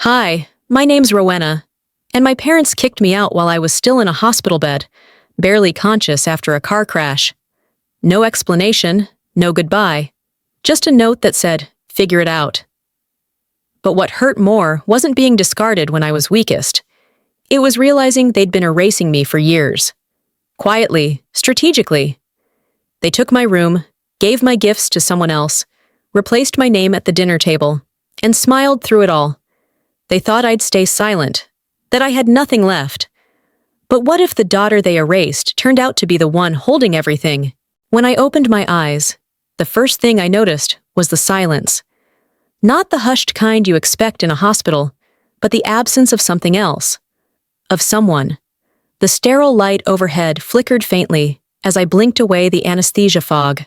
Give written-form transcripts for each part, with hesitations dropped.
Hi, my name's Rowenna, and my parents kicked me out while I was still in a hospital bed, barely conscious after a car crash. No explanation, no goodbye, just a note that said, "Figure it out." But what hurt more wasn't being discarded when I was weakest. It was realizing they'd been erasing me for years. Quietly, strategically. They took my room, gave my gifts to someone else, replaced my name at the dinner table, and smiled through it all. They thought I'd stay silent, that I had nothing left. But what if the daughter they erased turned out to be the one holding everything? When I opened my eyes, the first thing I noticed was the silence. Not the hushed kind you expect in a hospital, but the absence of something else. Of someone. The sterile light overhead flickered faintly as I blinked away the anesthesia fog.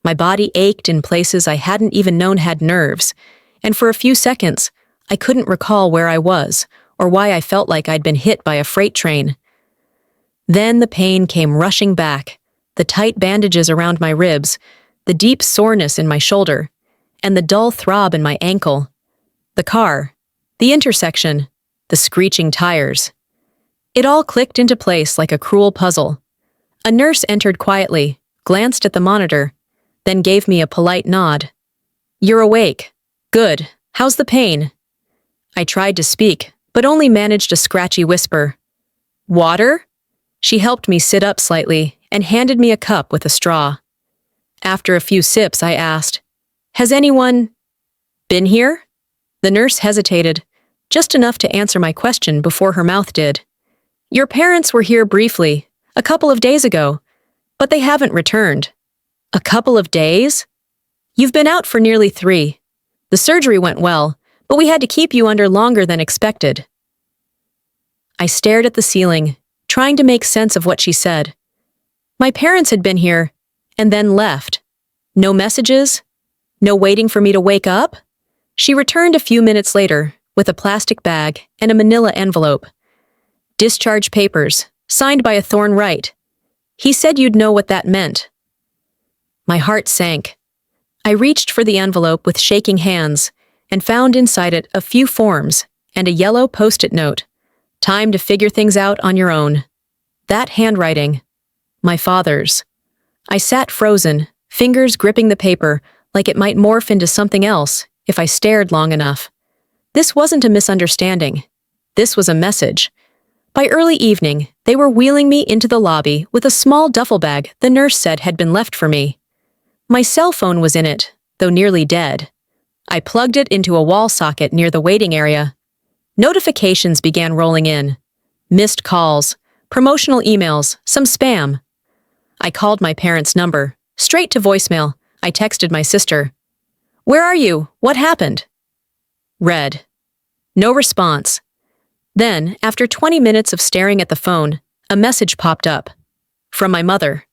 My body ached in places I hadn't even known had nerves, and for a few seconds, I couldn't recall where I was or why I felt like I'd been hit by a freight train. Then the pain came rushing back, the tight bandages around my ribs, the deep soreness in my shoulder, and the dull throb in my ankle. The car, the intersection, the screeching tires. It all clicked into place like a cruel puzzle. A nurse entered quietly, glanced at the monitor, then gave me a polite nod. "You're awake. Good. How's the pain?" I tried to speak, but only managed a scratchy whisper. "Water?" She helped me sit up slightly and handed me a cup with a straw. After a few sips, I asked, "Has anyone been here?" The nurse hesitated, just enough to answer my question before her mouth did. "Your parents were here briefly, a couple of days ago, but they haven't returned." "A couple of days?" "You've been out for nearly 3. The surgery went well, but we had to keep you under longer than expected." I stared at the ceiling, trying to make sense of what she said. My parents had been here, and then left. No messages? No waiting for me to wake up? She returned a few minutes later, with a plastic bag and a manila envelope. "Discharge papers, signed by a Thorn Wright. He said you'd know what that meant." My heart sank. I reached for the envelope with shaking hands and found inside it a few forms and a yellow post-it note. "Time to figure things out on your own." That handwriting. My father's. I sat frozen, fingers gripping the paper like it might morph into something else if I stared long enough. This wasn't a misunderstanding. This was a message. By early evening, they were wheeling me into the lobby with a small duffel bag the nurse said had been left for me. My cell phone was in it, though nearly dead. I plugged it into a wall socket near the waiting area. Notifications began rolling in. Missed calls, promotional emails, some spam. I called my parents' number. Straight to voicemail, I texted my sister. "Where are you? What happened?" Read. No response. Then, after 20 minutes of staring at the phone, a message popped up. From my mother.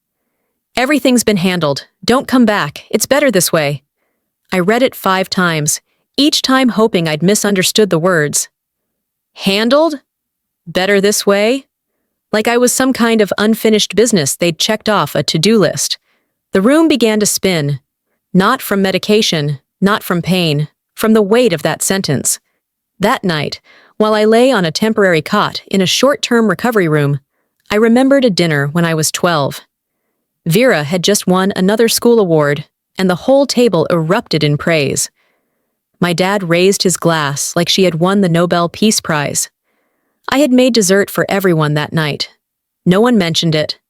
"Everything's been handled. Don't come back. It's better this way." I read it 5 times, each time hoping I'd misunderstood the words. Handled? Better this way? Like I was some kind of unfinished business they'd checked off a to-do list. The room began to spin. Not from medication, not from pain, from the weight of that sentence. That night, while I lay on a temporary cot in a short-term recovery room, I remembered a dinner when I was 12. Vera had just won another school award, and the whole table erupted in praise. My dad raised his glass like she had won the Nobel Peace Prize. I had made dessert for everyone that night. No one mentioned it.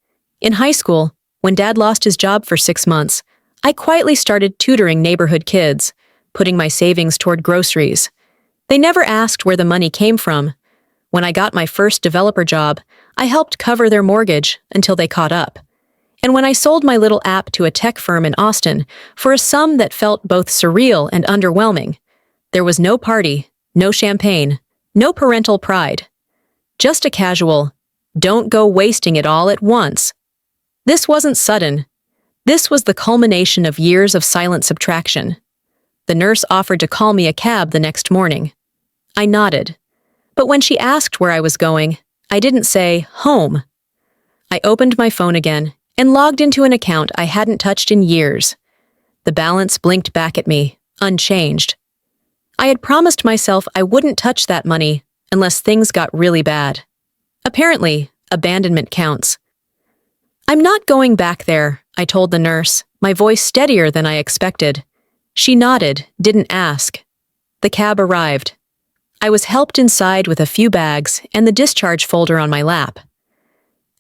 In high school, when Dad lost his job for 6 months, I quietly started tutoring neighborhood kids, putting my savings toward groceries. They never asked where the money came from. When I got my first developer job, I helped cover their mortgage until they caught up. And when I sold my little app to a tech firm in Austin for a sum that felt both surreal and underwhelming, there was no party, no champagne, no parental pride. Just a casual, "Don't go wasting it all at once." This wasn't sudden. This was the culmination of years of silent subtraction. The nurse offered to call me a cab the next morning. I nodded. But when she asked where I was going, I didn't say, "Home." I opened my phone again and logged into an account I hadn't touched in years. The balance blinked back at me, unchanged. I had promised myself I wouldn't touch that money unless things got really bad. Apparently, abandonment counts. "I'm not going back there," I told the nurse, my voice steadier than I expected. She nodded, didn't ask. The cab arrived. I was helped inside with a few bags and the discharge folder on my lap.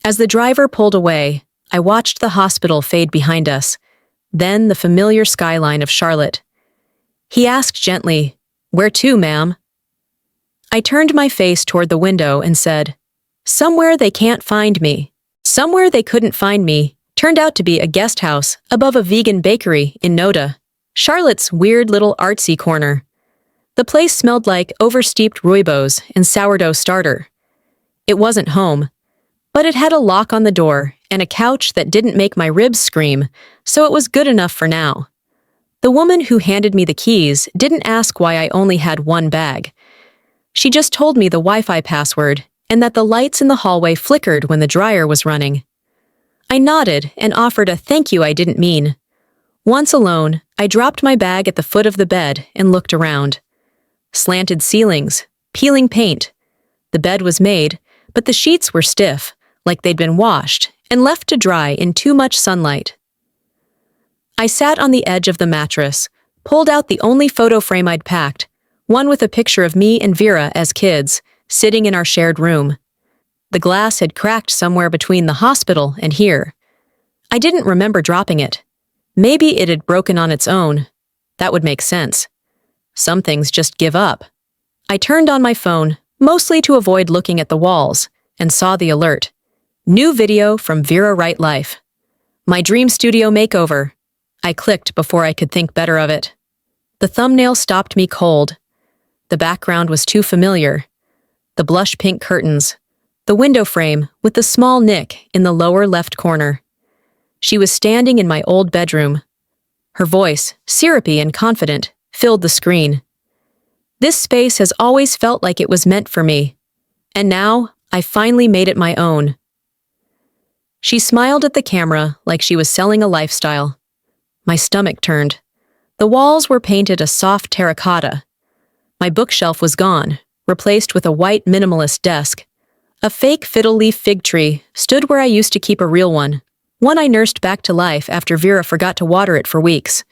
As the driver pulled away, I watched the hospital fade behind us, then the familiar skyline of Charlotte. He asked gently, "Where to, ma'am?" I turned my face toward the window and said, "Somewhere they can't find me." Somewhere they couldn't find me turned out to be a guest house above a vegan bakery in Noda, Charlotte's weird little artsy corner. The place smelled like oversteeped rooibos and sourdough starter. It wasn't home, but it had a lock on the door and a couch that didn't make my ribs scream, so it was good enough for now. The woman who handed me the keys didn't ask why I only had one bag. She just told me the Wi-Fi password and that the lights in the hallway flickered when the dryer was running. I nodded and offered a thank you I didn't mean. Once alone, I dropped my bag at the foot of the bed and looked around. Slanted ceilings, peeling paint. The bed was made, but the sheets were stiff, like they'd been washed and left to dry in too much sunlight. I sat on the edge of the mattress, pulled out the only photo frame I'd packed, one with a picture of me and Vera as kids, sitting in our shared room. The glass had cracked somewhere between the hospital and here. I didn't remember dropping it. Maybe it had broken on its own. That would make sense. Some things just give up. I turned on my phone, mostly to avoid looking at the walls, and saw the alert. New video from Vera Right Life. My dream studio makeover. I clicked before I could think better of it. The thumbnail stopped me cold. The background was too familiar. The blush pink curtains. The window frame with the small nick in the lower left corner. She was standing in my old bedroom. Her voice, syrupy and confident, filled the screen. This space has always felt like it was meant for me. And now, I finally made it my own. She smiled at the camera like she was selling a lifestyle. My stomach turned. The walls were painted a soft terracotta. My bookshelf was gone, replaced with a white minimalist desk. A fake fiddle leaf fig tree stood where I used to keep a real one I nursed back to life after Vera forgot to water it for weeks.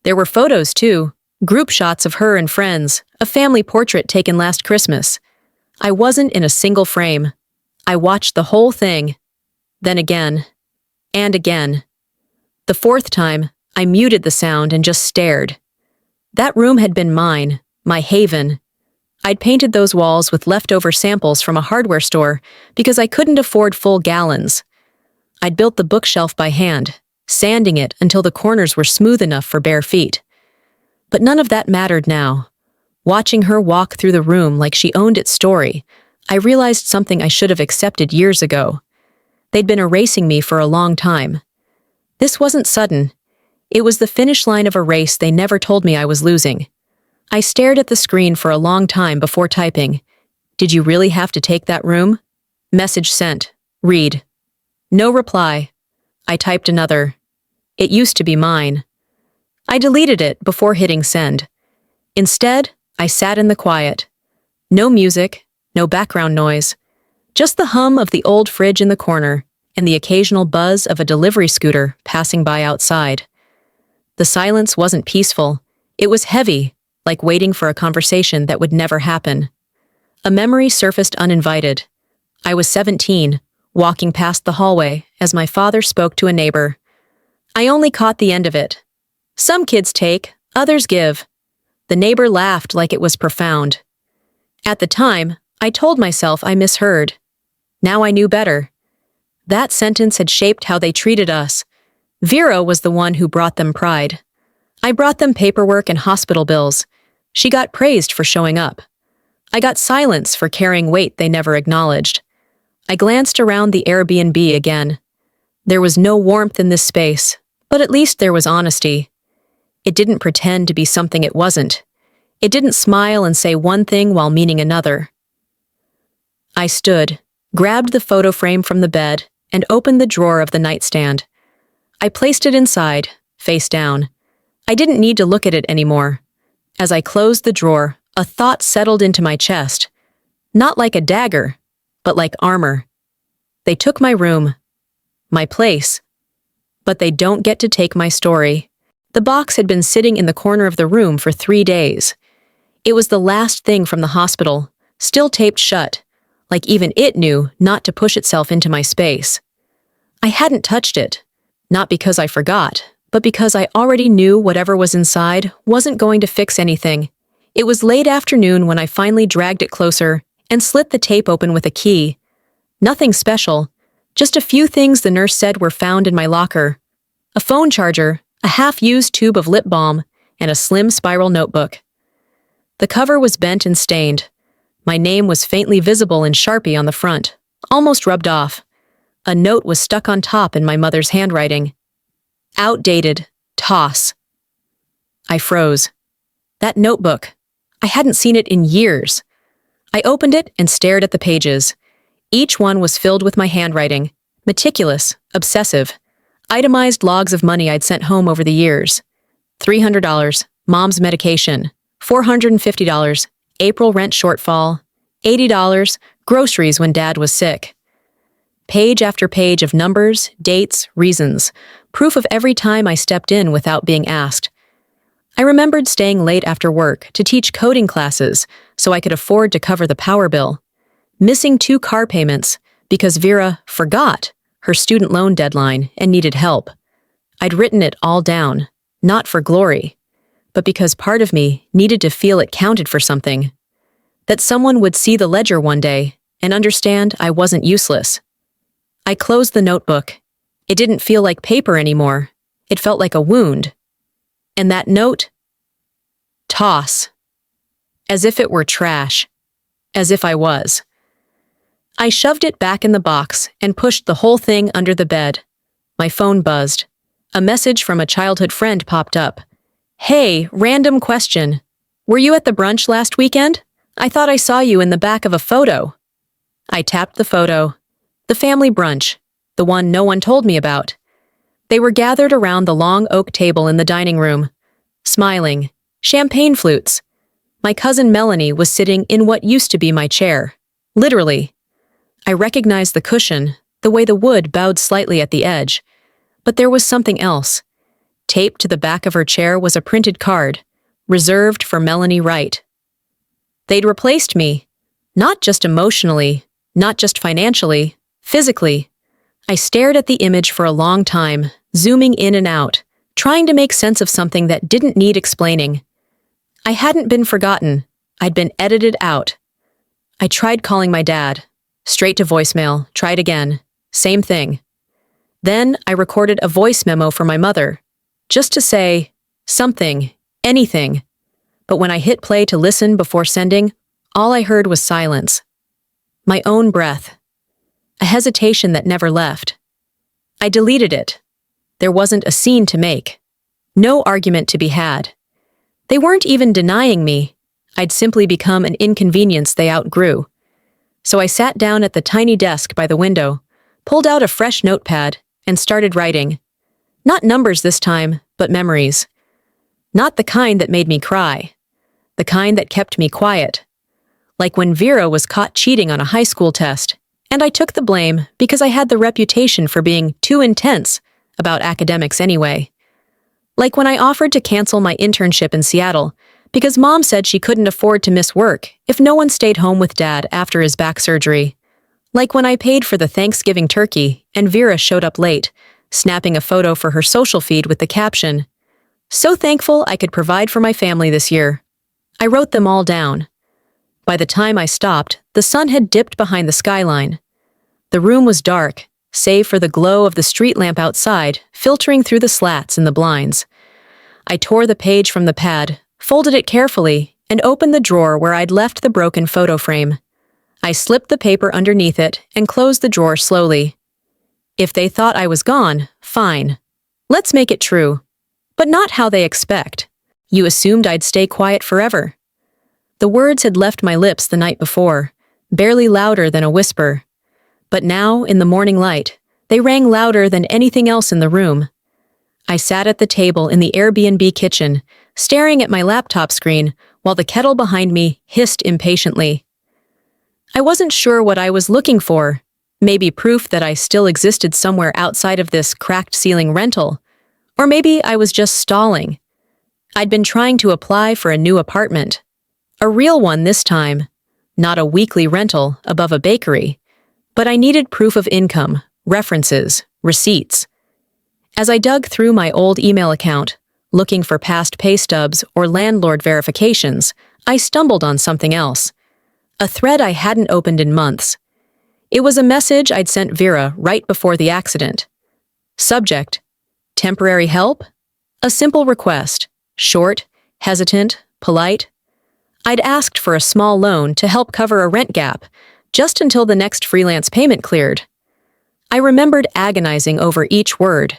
There were photos, too, group shots of her and friends, a family portrait taken last Christmas. I wasn't in a single frame. I watched the whole thing. Then again. And again. The fourth time, I muted the sound and just stared. That room had been mine, my haven. I'd painted those walls with leftover samples from a hardware store because I couldn't afford full gallons. I'd built the bookshelf by hand, sanding it until the corners were smooth enough for bare feet. But none of that mattered now. Watching her walk through the room like she owned its story, I realized something I should have accepted years ago. They'd been erasing me for a long time. This wasn't sudden. It was the finish line of a race they never told me I was losing. I stared at the screen for a long time before typing, "Did you really have to take that room?" Message sent. Read. No reply. I typed another. "It used to be mine." I deleted it before hitting send. Instead, I sat in the quiet. No music, no background noise. Just the hum of the old fridge in the corner and the occasional buzz of a delivery scooter passing by outside. The silence wasn't peaceful. It was heavy, like waiting for a conversation that would never happen. A memory surfaced uninvited. I was 17, walking past the hallway as my father spoke to a neighbor. I only caught the end of it. "Some kids take, others give." The neighbor laughed like it was profound. At the time, I told myself I misheard. Now I knew better. That sentence had shaped how they treated us. Vera was the one who brought them pride. I brought them paperwork and hospital bills. She got praised for showing up. I got silence for carrying weight they never acknowledged. I glanced around the Airbnb again. There was no warmth in this space, but at least there was honesty. It didn't pretend to be something it wasn't. It didn't smile and say one thing while meaning another. I stood, grabbed the photo frame from the bed, and opened the drawer of the nightstand. I placed it inside, face down. I didn't need to look at it anymore. As I closed the drawer, a thought settled into my chest. Not like a dagger, but like armor. They took my room, my place, but they don't get to take my story. The box had been sitting in the corner of the room for 3 days. It was the last thing from the hospital, still taped shut, like even it knew not to push itself into my space. I hadn't touched it, not because I forgot, but because I already knew whatever was inside wasn't going to fix anything. It was late afternoon when I finally dragged it closer and slit the tape open with a key. Nothing special, just a few things the nurse said were found in my locker. A phone charger, a half-used tube of lip balm, and a slim spiral notebook. The cover was bent and stained. My name was faintly visible in Sharpie on the front, almost rubbed off. A note was stuck on top in my mother's handwriting. Outdated. Toss. I froze. That notebook. I hadn't seen it in years. I opened it and stared at the pages. Each one was filled with my handwriting. Meticulous, obsessive. Itemized logs of money I'd sent home over the years. $300, mom's medication. $450, April rent shortfall. $80, groceries when dad was sick. Page after page of numbers, dates, reasons. Proof of every time I stepped in without being asked. I remembered staying late after work to teach coding classes so I could afford to cover the power bill. Missing 2 car payments because Vera forgot her student loan deadline and needed help. I'd written it all down, not for glory, but because part of me needed to feel it counted for something. That someone would see the ledger one day and understand I wasn't useless. I closed the notebook. It didn't feel like paper anymore. It felt like a wound. And that note? Toss. As if it were trash. As if I was. I shoved it back in the box and pushed the whole thing under the bed. My phone buzzed. A message from a childhood friend popped up. Hey, random question. Were you at the brunch last weekend? I thought I saw you in the back of a photo. I tapped the photo. The family brunch, the one no one told me about. They were gathered around the long oak table in the dining room, smiling, champagne flutes. My cousin Melanie was sitting in what used to be my chair. Literally. I recognized the cushion, the way the wood bowed slightly at the edge. But there was something else. Taped to the back of her chair was a printed card, reserved for Melanie Wright. They'd replaced me, not just emotionally, not just financially, physically. I stared at the image for a long time, zooming in and out, trying to make sense of something that didn't need explaining. I hadn't been forgotten. I'd been edited out. I tried calling my dad. Straight to voicemail, tried again. Same thing. Then I recorded a voice memo for my mother, just to say something, anything. But when I hit play to listen before sending, all I heard was silence. My own breath. A hesitation that never left. I deleted it. There wasn't a scene to make. No argument to be had. They weren't even denying me. I'd simply become an inconvenience they outgrew. So I sat down at the tiny desk by the window, pulled out a fresh notepad, and started writing. Not numbers this time, but memories. Not the kind that made me cry. The kind that kept me quiet. Like when Vera was caught cheating on a high school test, and I took the blame because I had the reputation for being too intense about academics anyway. Like when I offered to cancel my internship in Seattle because Mom said she couldn't afford to miss work if no one stayed home with Dad after his back surgery. Like when I paid for the Thanksgiving turkey and Vera showed up late, snapping a photo for her social feed with the caption, "So thankful I could provide for my family this year." I wrote them all down. By the time I stopped, the sun had dipped behind the skyline. The room was dark, save for the glow of the street lamp outside, filtering through the slats in the blinds. I tore the page from the pad, folded it carefully, and opened the drawer where I'd left the broken photo frame. I slipped the paper underneath it and closed the drawer slowly. If they thought I was gone, fine. Let's make it true. But not how they expect. You assumed I'd stay quiet forever. The words had left my lips the night before, barely louder than a whisper. But now, in the morning light, they rang louder than anything else in the room. I sat at the table in the Airbnb kitchen, staring at my laptop screen while the kettle behind me hissed impatiently. I wasn't sure what I was looking for, maybe proof that I still existed somewhere outside of this cracked ceiling rental, or maybe I was just stalling. I'd been trying to apply for a new apartment. A real one this time, not a weekly rental above a bakery, but I needed proof of income, references, receipts. As I dug through my old email account, looking for past pay stubs or landlord verifications, I stumbled on something else. A thread I hadn't opened in months. It was a message I'd sent Vera right before the accident. Subject: temporary help? A simple request. Short, hesitant, polite. I'd asked for a small loan to help cover a rent gap, just until the next freelance payment cleared. I remembered agonizing over each word,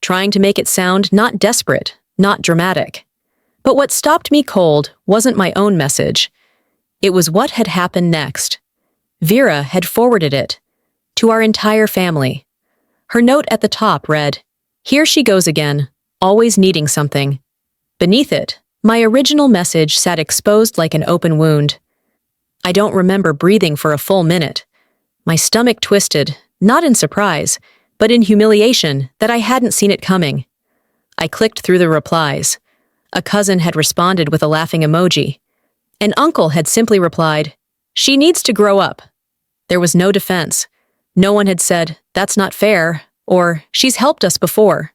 trying to make it sound not desperate, not dramatic. But what stopped me cold wasn't my own message. It was what had happened next. Vera had forwarded it to our entire family. Her note at the top read, "Here she goes again, always needing something." Beneath it, my original message sat exposed like an open wound. I don't remember breathing for a full minute. My stomach twisted, not in surprise, but in humiliation that I hadn't seen it coming. I clicked through the replies. A cousin had responded with a laughing emoji. An uncle had simply replied, "She needs to grow up." There was no defense. No one had said, "That's not fair," or "She's helped us before."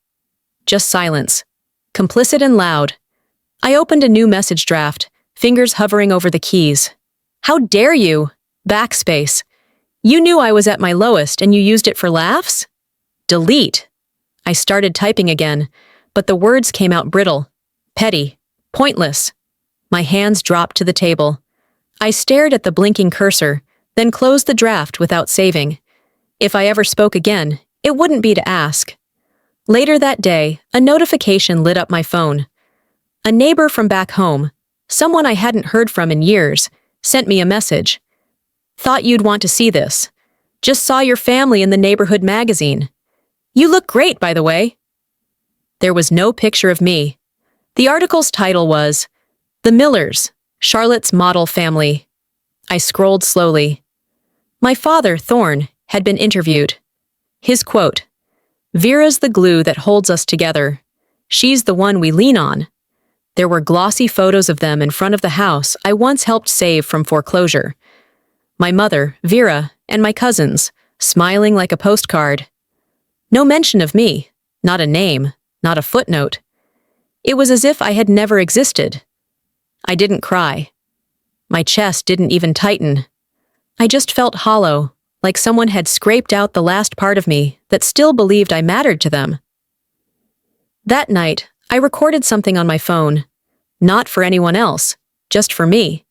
Just silence. Complicit and loud. I opened a new message draft, fingers hovering over the keys. "How dare you?" Backspace. "You knew I was at my lowest and you used it for laughs?" Delete. I started typing again, but the words came out brittle, petty, pointless. My hands dropped to the table. I stared at the blinking cursor, then closed the draft without saving. If I ever spoke again, it wouldn't be to ask. Later that day, a notification lit up my phone. A neighbor from back home, someone I hadn't heard from in years, sent me a message. "Thought you'd want to see this. Just saw your family in the neighborhood magazine. You look great, by the way." There was no picture of me. The article's title was, "The Millers, Charlotte's Model Family." I scrolled slowly. My father, Thorne, had been interviewed. His quote, "Vera's the glue that holds us together. She's the one we lean on." There were glossy photos of them in front of the house I once helped save from foreclosure. My mother, Vera, and my cousins, smiling like a postcard. No mention of me, not a name, not a footnote. It was as if I had never existed. I didn't cry. My chest didn't even tighten. I just felt hollow, like someone had scraped out the last part of me that still believed I mattered to them. That night, I recorded something on my phone. Not for anyone else, just for me.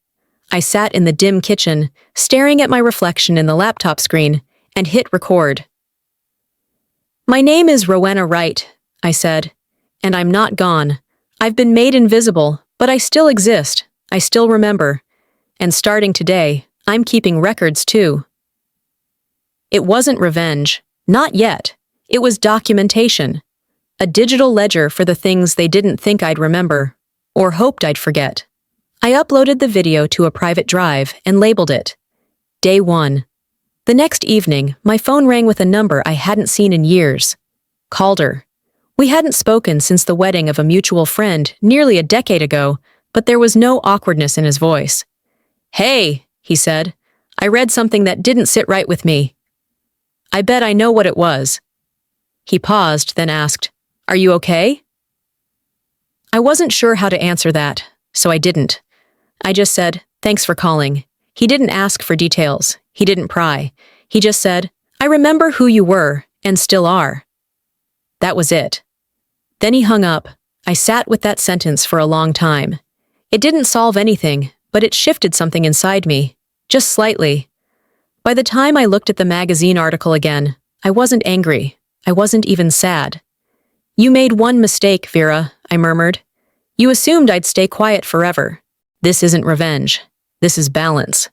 I sat in the dim kitchen, staring at my reflection in the laptop screen, and hit record. "My name is Rowenna Wright," I said, "and I'm not gone. I've been made invisible, but I still exist. I still remember. And starting today, I'm keeping records too." It wasn't revenge. Not yet. It was documentation. A digital ledger for the things they didn't think I'd remember, or hoped I'd forget. I uploaded the video to a private drive and labeled it Day 1. The next evening, my phone rang with a number I hadn't seen in years. Called her. We hadn't spoken since the wedding of a mutual friend nearly a decade ago, but there was no awkwardness in his voice. "Hey," he said, "I read something that didn't sit right with me." "I bet I know what it was." He paused, then asked, "Are you okay?" I wasn't sure how to answer that, so I didn't. I just said, "Thanks for calling." He didn't ask for details. He didn't pry. He just said, "I remember who you were, and still are." That was it. Then he hung up. I sat with that sentence for a long time. It didn't solve anything, but it shifted something inside me, just slightly. By the time I looked at the magazine article again, I wasn't angry. I wasn't even sad. "You made one mistake, Vera," I murmured. "You assumed I'd stay quiet forever. This isn't revenge. This is balance."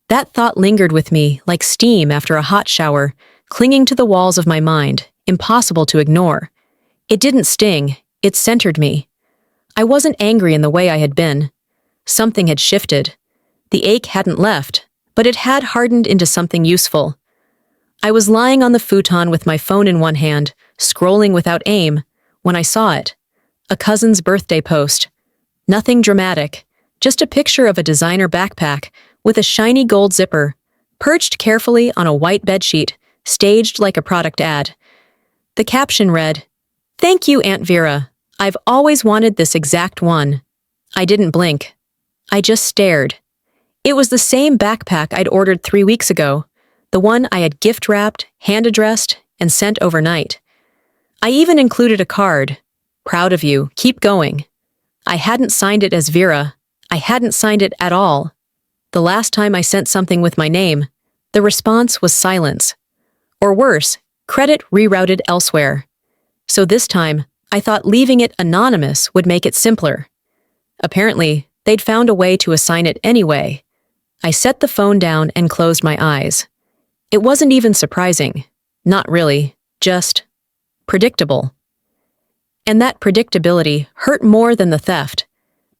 That thought lingered with me like steam after a hot shower, clinging to the walls of my mind, impossible to ignore. It didn't sting. It centered me. I wasn't angry in the way I had been. Something had shifted. The ache hadn't left, but it had hardened into something useful. I was lying on the futon with my phone in one hand, scrolling without aim, when I saw it. A cousin's birthday post. Nothing dramatic, just a picture of a designer backpack with a shiny gold zipper, perched carefully on a white bedsheet, staged like a product ad. The caption read, "Thank you, Aunt Vera. I've always wanted this exact one." I didn't blink. I just stared. It was the same backpack I'd ordered 3 weeks ago, the one I had gift-wrapped, hand-addressed, and sent overnight. I even included a card. "Proud of you, keep going." I hadn't signed it as Vera. I hadn't signed it at all. The last time I sent something with my name, the response was silence. Or worse, credit rerouted elsewhere. So this time, I thought leaving it anonymous would make it simpler. Apparently, they'd found a way to assign it anyway. I set the phone down and closed my eyes. It wasn't even surprising. Not really, just predictable. And that predictability hurt more than the theft,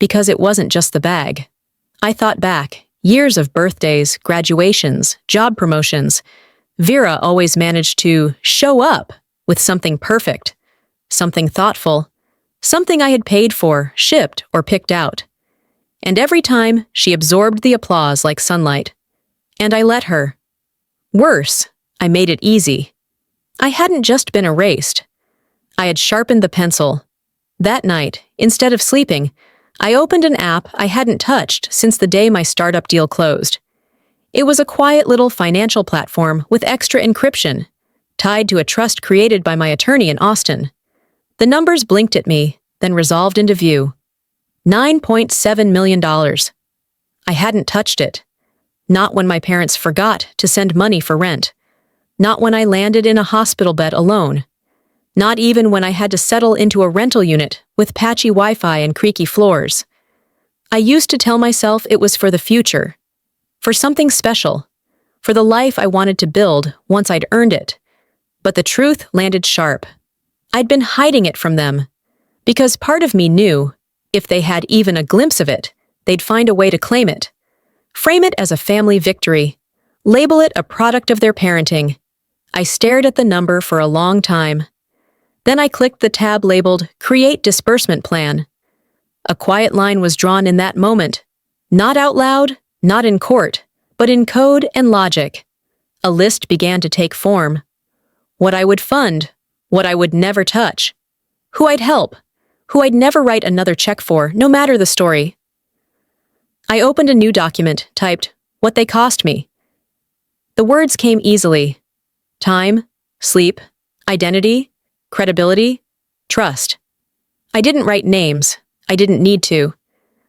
because it wasn't just the bag. I thought back, years of birthdays, graduations, job promotions. Vera always managed to show up with something perfect, something thoughtful, something I had paid for, shipped, or picked out. And every time, she absorbed the applause like sunlight. And I let her. Worse, I made it easy. I hadn't just been erased. I had sharpened the pencil. That night, instead of sleeping, I opened an app I hadn't touched since the day my startup deal closed. It was a quiet little financial platform with extra encryption, tied to a trust created by my attorney in Austin. The numbers blinked at me, then resolved into view. $9.7 million. I hadn't touched it. Not when my parents forgot to send money for rent. Not when I landed in a hospital bed alone. Not even when I had to settle into a rental unit with patchy Wi-Fi and creaky floors. I used to tell myself it was for the future. For something special. For the life I wanted to build once I'd earned it. But the truth landed sharp. I'd been hiding it from them. Because part of me knew, if they had even a glimpse of it, they'd find a way to claim it. Frame it as a family victory. Label it a product of their parenting. I stared at the number for a long time. Then I clicked the tab labeled Create Disbursement Plan. A quiet line was drawn in that moment. Not out loud, not in court, but in code and logic. A list began to take form. What I would fund, what I would never touch. Who I'd help, who I'd never write another check for, no matter the story. I opened a new document, typed, what they cost me. The words came easily. Time, sleep, identity, credibility, trust. I didn't write names. I didn't need to.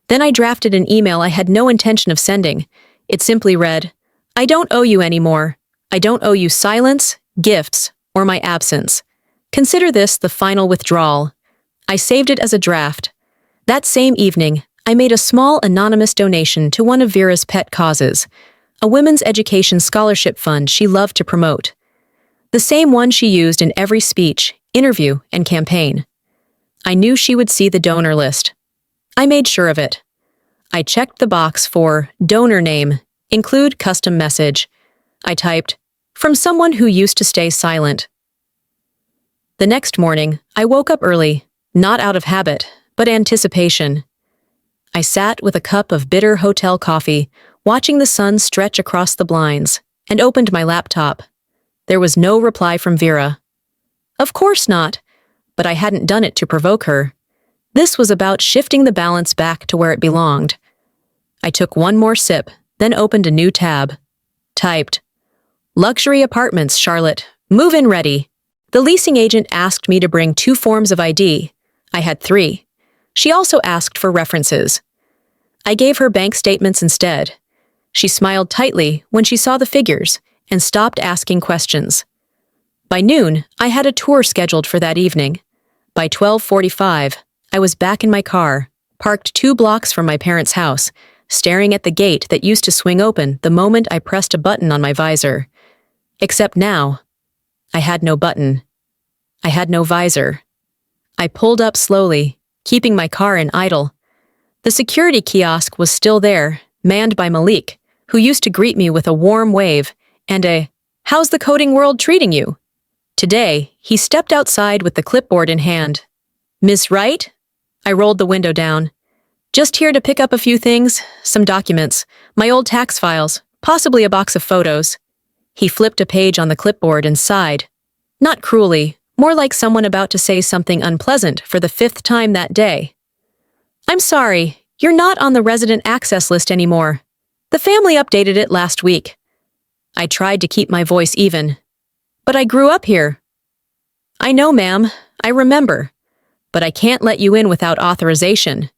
Then I drafted an email I had no intention of sending. It simply read, I don't owe you anymore. I don't owe you silence, gifts, or my absence. Consider this the final withdrawal. I saved it as a draft. That same evening, I made a small anonymous donation to one of Vera's pet causes, a women's education scholarship fund she loved to promote. The same one she used in every speech, interview, and campaign. I knew she would see the donor list. I made sure of it. I checked the box for donor name, include custom message. I typed, from someone who used to stay silent. The next morning, I woke up early, not out of habit, but anticipation. I sat with a cup of bitter hotel coffee, watching the sun stretch across the blinds, and opened my laptop. There was no reply from Vera. Of course not, but I hadn't done it to provoke her. This was about shifting the balance back to where it belonged. I took one more sip, then opened a new tab. Typed, Luxury apartments, Charlotte. Move-in ready. The leasing agent asked me to bring 2 forms of ID. I had 3. She also asked for references. I gave her bank statements instead. She smiled tightly when she saw the figures and stopped asking questions. By noon, I had a tour scheduled for that evening. By 12:45, I was back in my car, parked 2 blocks from my parents' house, staring at the gate that used to swing open the moment I pressed a button on my visor. Except now, I had no button. I had no visor. I pulled up slowly, keeping my car in idle. The security kiosk was still there, manned by Malik, who used to greet me with a warm wave and a, "How's the coding world treating you?" Today, he stepped outside with the clipboard in hand. "Miss Wright?" I rolled the window down. "Just here to pick up a few things, some documents, my old tax files, possibly a box of photos." He flipped a page on the clipboard and sighed. Not cruelly, more like someone about to say something unpleasant for the 5th time that day. "I'm sorry, you're not on the resident access list anymore. The family updated it last week." I tried to keep my voice even. "But I grew up here." "I know, ma'am. I remember. But I can't let you in without authorization."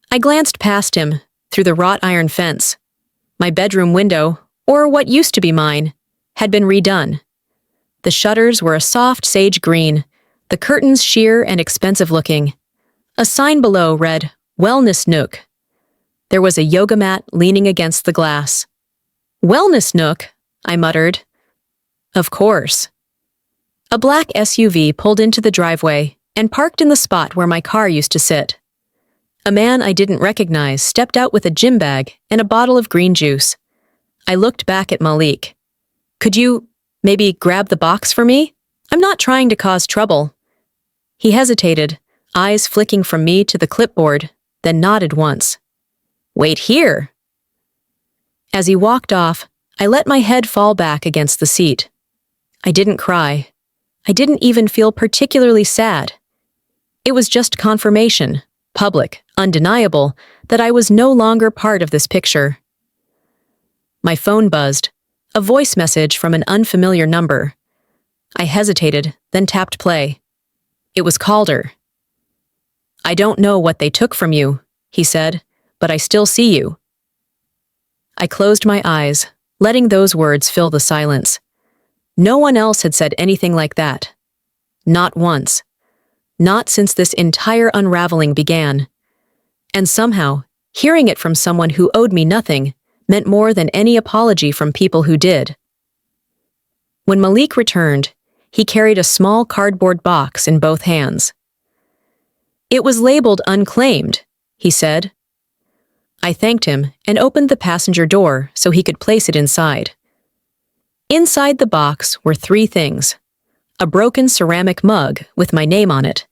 I glanced past him, through the wrought iron fence. My bedroom window, or what used to be mine, had been redone. The shutters were a soft sage green, the curtains sheer and expensive-looking. A sign below read, "Wellness Nook." There was a yoga mat leaning against the glass. "Wellness Nook?" I muttered. "Of course." A black SUV pulled into the driveway and parked in the spot where my car used to sit. A man I didn't recognize stepped out with a gym bag and a bottle of green juice. I looked back at Malik. "Could you, maybe grab the box for me? I'm not trying to cause trouble." He hesitated, eyes flicking from me to the clipboard, then nodded once. "Wait here." As he walked off, I let my head fall back against the seat. I didn't cry. I didn't even feel particularly sad. It was just confirmation, public, undeniable, that I was no longer part of this picture. My phone buzzed, a voice message from an unfamiliar number. I hesitated, then tapped play. It was Calder. "I don't know what they took from you," he said, "but I still see you." I closed my eyes, letting those words fill the silence. No one else had said anything like that. Not once. Not since this entire unraveling began. And somehow, hearing it from someone who owed me nothing meant more than any apology from people who did. When Malik returned, he carried a small cardboard box in both hands. "It was labeled unclaimed," he said. I thanked him and opened the passenger door so he could place it inside. Inside the box were 3 things: a broken ceramic mug with my name on it,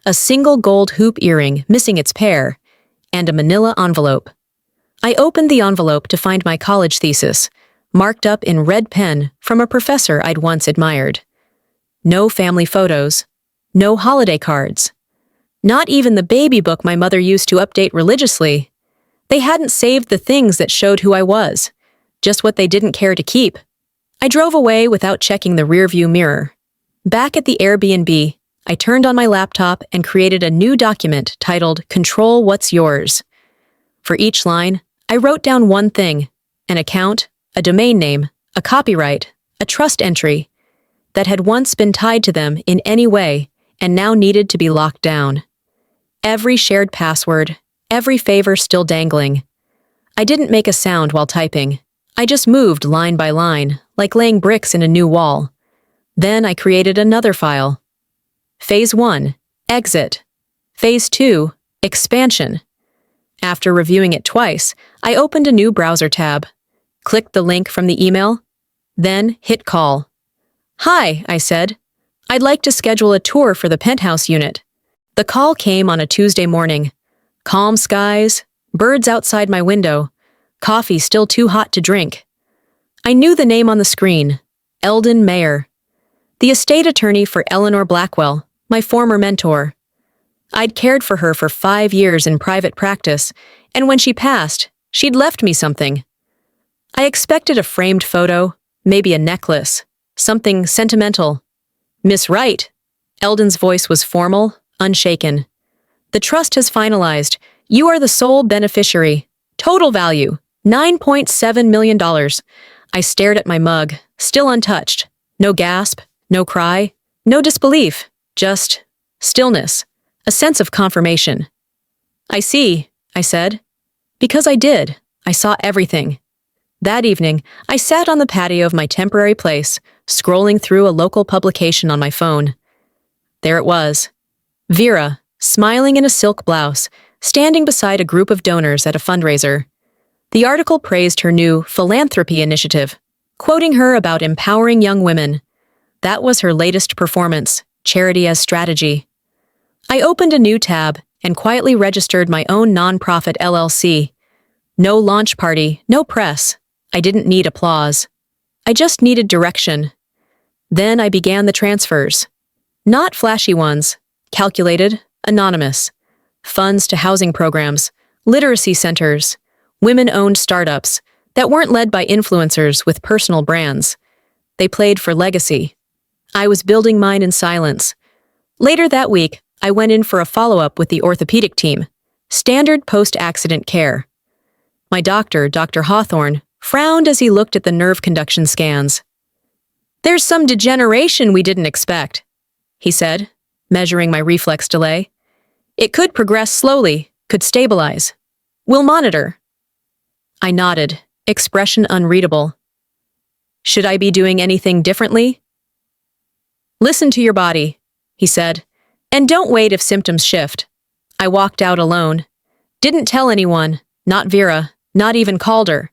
a single gold hoop earring missing its pair, and a manila envelope. I opened the envelope to find my college thesis, marked up in red pen from a professor I'd once admired. No family photos, no holiday cards, not even the baby book my mother used to update religiously. They hadn't saved the things that showed who I was, just what they didn't care to keep. I drove away without checking the rearview mirror. Back at the Airbnb, I turned on my laptop and created a new document titled "Control What's Yours." For each line, I wrote down one thing: an account, a domain name, a copyright, a trust entry that had once been tied to them in any way and now needed to be locked down. Every shared password, every favor still dangling. I didn't make a sound while typing. I just moved line by line, like laying bricks in a new wall. Then I created another file. Phase 1, exit. Phase 2, expansion. After reviewing it twice, I opened a new browser tab, clicked the link from the email, then hit call. "Hi," I said. "I'd like to schedule a tour for the penthouse unit." The call came on a Tuesday morning. Calm skies, birds outside my window, coffee still too hot to drink. I knew the name on the screen, Eldon Mayer, the estate attorney for Eleanor Blackwell, my former mentor. I'd cared for her for 5 years in private practice, and when she passed, she'd left me something. I expected a framed photo, maybe a necklace, something sentimental. "Miss Wright," Eldon's voice was formal, unshaken. "The trust has finalized. You are the sole beneficiary. Total value, $9.7 million. I stared at my mug, still untouched. No gasp, no cry, no disbelief, just stillness, a sense of confirmation. "I see," I said. Because I did. I saw everything. That evening, I sat on the patio of my temporary place, scrolling through a local publication on my phone. There it was. Vera, smiling in a silk blouse, standing beside a group of donors at a fundraiser. The article praised her new philanthropy initiative, quoting her about empowering young women. That was her latest performance, charity as strategy. I opened a new tab and quietly registered my own nonprofit LLC. No launch party, no press. I didn't need applause. I just needed direction. Then I began the transfers. Not flashy ones, calculated, anonymous. Funds to housing programs, literacy centers, women-owned startups that weren't led by influencers with personal brands. They played for legacy. I was building mine in silence. Later that week, I went in for a follow-up with the orthopedic team. Standard post-accident care. My doctor, Dr. Hawthorne, frowned as he looked at the nerve conduction scans. "There's some degeneration we didn't expect," he said, measuring my reflex delay. "It could progress slowly, could stabilize. We'll monitor." I nodded, expression unreadable. "Should I be doing anything differently?" "Listen to your body," he said, "and don't wait if symptoms shift." I walked out alone. Didn't tell anyone, not Vera, not even Calder.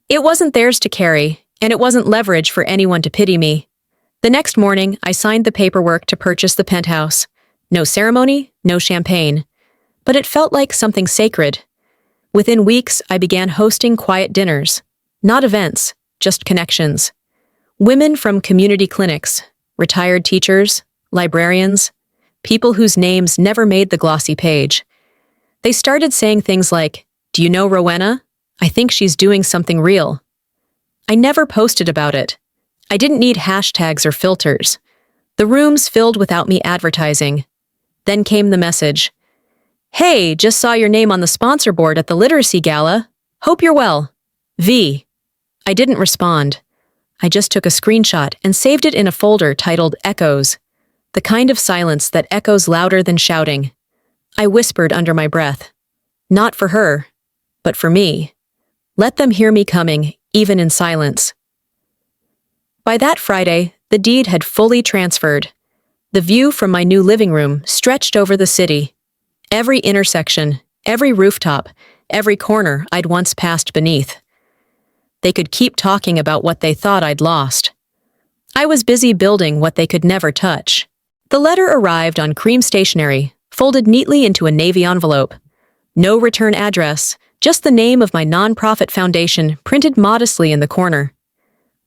It wasn't theirs to carry, and it wasn't leverage for anyone to pity me. The next morning, I signed the paperwork to purchase the penthouse. No ceremony, no champagne. But it felt like something sacred. Within weeks, I began hosting quiet dinners. Not events, just connections. Women from community clinics, retired teachers, librarians, people whose names never made the glossy page. They started saying things like, "Do you know Rowenna? I think she's doing something real." I never posted about it. I didn't need hashtags or filters. The rooms filled without me advertising. Then came the message. "Hey, just saw your name on the sponsor board at the Literacy Gala. Hope you're well. V." I didn't respond. I just took a screenshot and saved it in a folder titled Echoes, the kind of silence that echoes louder than shouting. I whispered under my breath. Not for her, but for me. Let them hear me coming, even in silence. By that Friday, the deed had fully transferred. The view from my new living room stretched over the city. Every intersection, every rooftop, every corner I'd once passed beneath. They could keep talking about what they thought I'd lost. I was busy building what they could never touch. The letter arrived on cream stationery, folded neatly into a navy envelope. No return address, just the name of my nonprofit foundation printed modestly in the corner.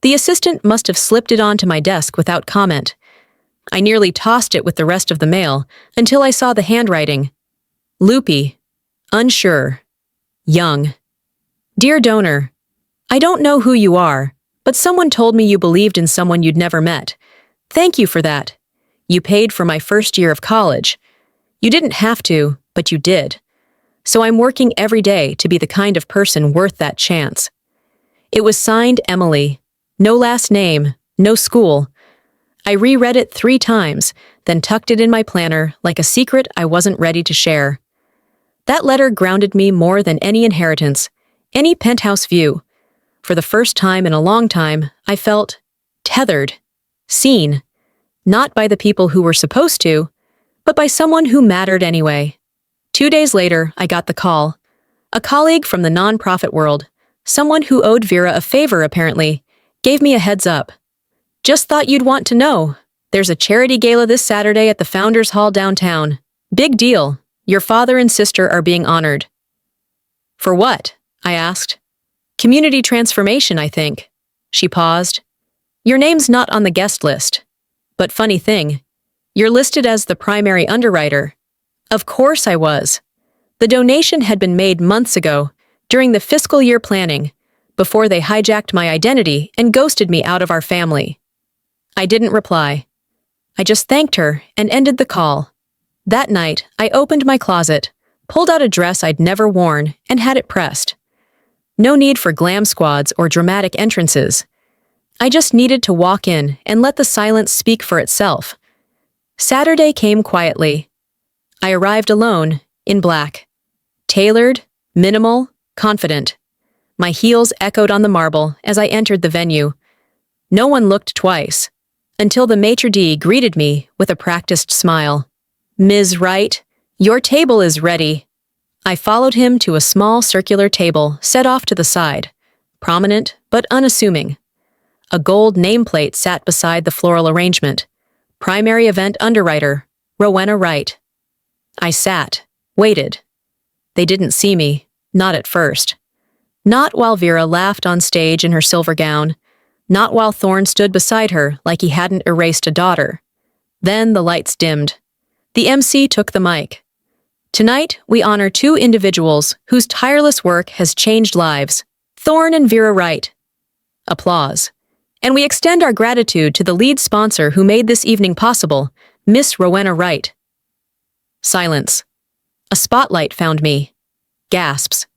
The assistant must have slipped it onto my desk without comment. I nearly tossed it with the rest of the mail until I saw the handwriting. Loopy, unsure, young. Dear donor, I don't know who you are, but someone told me you believed in someone you'd never met. Thank you for that. You paid for my first year of college. You didn't have to, but you did. So I'm working every day to be the kind of person worth that chance. It was signed Emily. No last name, no school. I reread it 3 times, then tucked it in my planner like a secret I wasn't ready to share. That letter grounded me more than any inheritance, any penthouse view. For the first time in a long time, I felt tethered, seen, not by the people who were supposed to, but by someone who mattered anyway. 2 days later, I got the call. A colleague from the nonprofit world, someone who owed Vera a favor apparently, gave me a heads up. Just thought you'd want to know. There's a charity gala this Saturday at the Founders Hall downtown. Big deal. Your father and sister are being honored. For what? I asked. Community transformation, I think. She paused. Your name's not on the guest list. But funny thing, you're listed as the primary underwriter. Of course I was. The donation had been made months ago, during the fiscal year planning, before they hijacked my identity and ghosted me out of our family. I didn't reply. I just thanked her and ended the call. That night, I opened my closet, pulled out a dress I'd never worn, and had it pressed. No need for glam squads or dramatic entrances. I just needed to walk in and let the silence speak for itself. Saturday came quietly. I arrived alone, in black. Tailored, minimal, confident. My heels echoed on the marble as I entered the venue. No one looked twice, until the maitre d' greeted me with a practiced smile. Ms. Wright, Your table is ready. I followed him to a small circular table set off to the side, prominent but unassuming. A gold nameplate sat beside the floral arrangement. Primary event underwriter, Rowenna Wright. I sat, waited. They didn't see me, not at first. Not while Vera laughed on stage in her silver gown, not while Thorne stood beside her like he hadn't erased a daughter. Then the lights dimmed. The MC took the mic. Tonight, we honor two individuals whose tireless work has changed lives, Thorne and Vera Wright. Applause. And we extend our gratitude to the lead sponsor who made this evening possible, Miss Rowenna Wright. Silence. A spotlight found me. Gasps.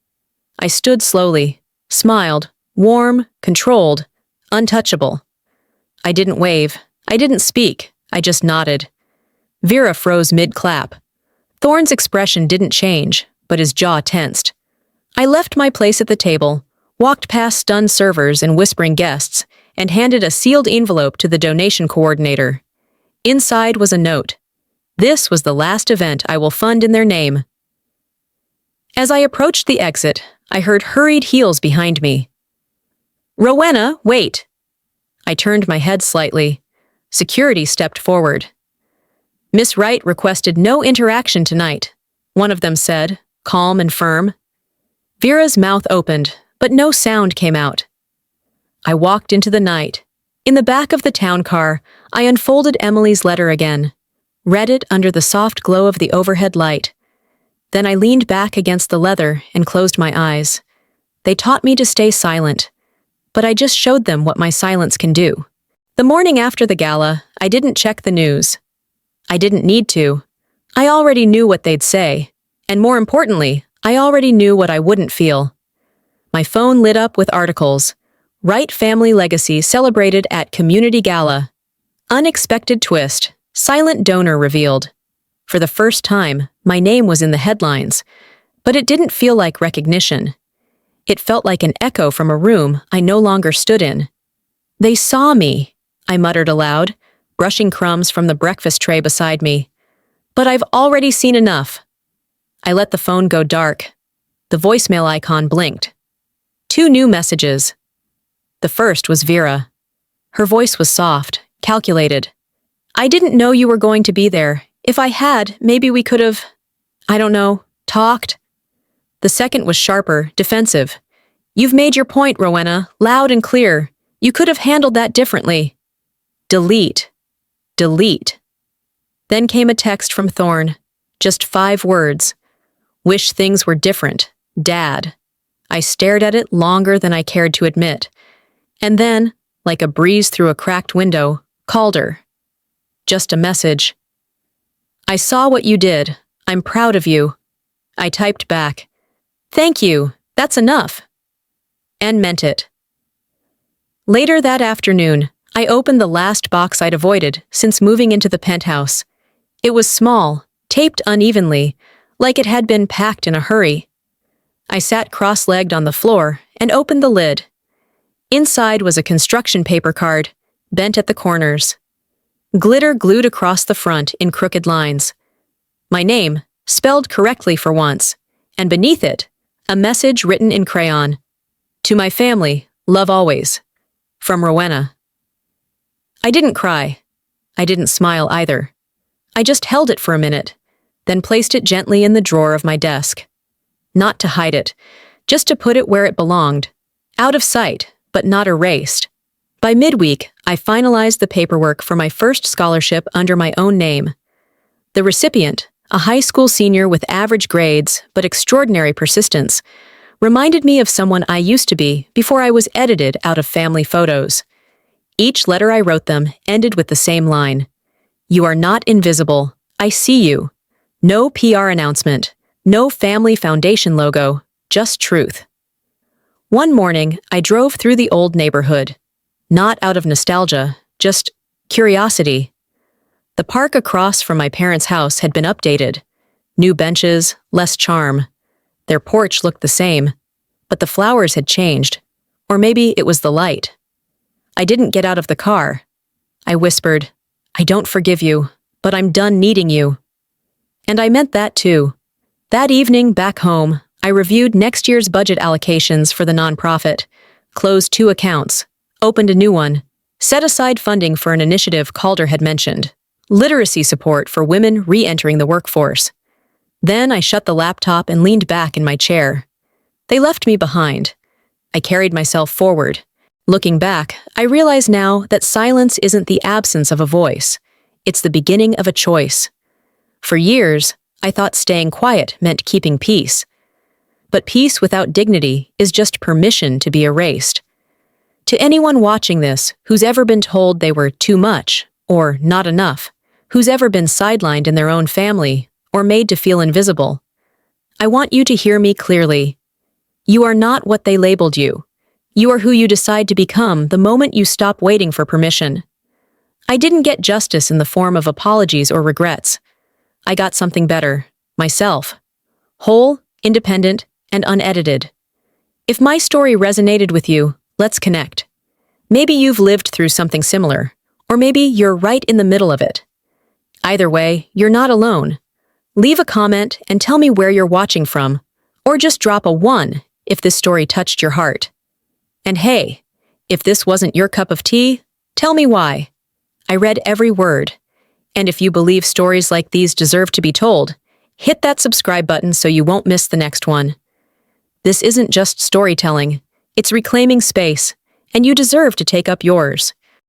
I stood slowly, smiled, warm, controlled, untouchable. I didn't wave. I didn't speak. I just nodded. Vera froze mid-clap. Thorne's expression didn't change, but his jaw tensed. I left my place at the table, walked past stunned servers and whispering guests, and handed a sealed envelope to the donation coordinator. Inside was a note. This was the last event I will fund in their name. As I approached the exit, I heard hurried heels behind me. Rowenna, wait! I turned my head slightly. Security stepped forward. Miss Wright requested no interaction tonight, one of them said, calm and firm. Vera's mouth opened, but no sound came out. I walked into the night. In the back of the town car, I unfolded Emily's letter again, read it under the soft glow of the overhead light. Then I leaned back against the leather and closed my eyes. They taught me to stay silent, but I just showed them what my silence can do. The morning after the gala, I didn't check the news. I didn't need to. I already knew what they'd say, and more importantly, I already knew what I wouldn't feel. My phone lit up with articles. Wright family legacy celebrated at community gala. Unexpected twist. Silent donor revealed. For the first time, my name was in the headlines, but it didn't feel like recognition. It felt like an echo from a room I no longer stood in. They saw me, I muttered aloud, brushing crumbs from the breakfast tray beside me. But I've already seen enough. I let the phone go dark. The voicemail icon blinked. 2 new messages. The first was Vera. Her voice was soft, calculated. I didn't know you were going to be there. If I had, maybe we could have, talked. The second was sharper, defensive. You've made your point, Rowenna, loud and clear. You could have handled that differently. Delete. Delete. Then came a text from Thorne. Just 5 words. Wish things were different. Dad. I stared at it longer than I cared to admit. And then, like a breeze through a cracked window, called her. Just a message. I saw what you did. I'm proud of you. I typed back. Thank you. That's enough. And meant it. Later that afternoon, I opened the last box I'd avoided since moving into the penthouse. It was small, taped unevenly, like it had been packed in a hurry. I sat cross-legged on the floor and opened the lid. Inside was a construction paper card, bent at the corners. Glitter glued across the front in crooked lines. My name, spelled correctly for once, and beneath it, a message written in crayon. To my family, love always. From Rowenna. I didn't cry. I didn't smile either. I just held it for a minute, then placed it gently in the drawer of my desk. Not to hide it, just to put it where it belonged. Out of sight, but not erased. By midweek, I finalized the paperwork for my first scholarship under my own name. The recipient, a high school senior with average grades but extraordinary persistence, reminded me of someone I used to be before I was edited out of family photos. Each letter I wrote them ended with the same line. You are not invisible. I see you. No PR announcement. No family foundation logo. Just truth. One morning, I drove through the old neighborhood. Not out of nostalgia, just curiosity. The park across from my parents' house had been updated. New benches, less charm. Their porch looked the same, but the flowers had changed. Or maybe it was the light. I didn't get out of the car. I whispered, I don't forgive you, but I'm done needing you. And I meant that too. That evening, back home, I reviewed next year's budget allocations for the nonprofit, closed 2 accounts, opened a new one, set aside funding for an initiative Calder had mentioned, literacy support for women re-entering the workforce. Then I shut the laptop and leaned back in my chair. They left me behind. I carried myself forward. Looking back, I realize now that silence isn't the absence of a voice. It's the beginning of a choice. For years, I thought staying quiet meant keeping peace. But peace without dignity is just permission to be erased. To anyone watching this who's ever been told they were too much or not enough, who's ever been sidelined in their own family or made to feel invisible, I want you to hear me clearly. You are not what they labeled you. You are who you decide to become the moment you stop waiting for permission. I didn't get justice in the form of apologies or regrets. I got something better, myself. Whole, independent, and unedited. If my story resonated with you, let's connect. Maybe you've lived through something similar, or maybe you're right in the middle of it. Either way, you're not alone. Leave a comment and tell me where you're watching from, or just drop a 1 if this story touched your heart. And hey, if this wasn't your cup of tea, tell me why. I read every word. And if you believe stories like these deserve to be told, hit that subscribe button so you won't miss the next one. This isn't just storytelling, it's reclaiming space, and you deserve to take up yours.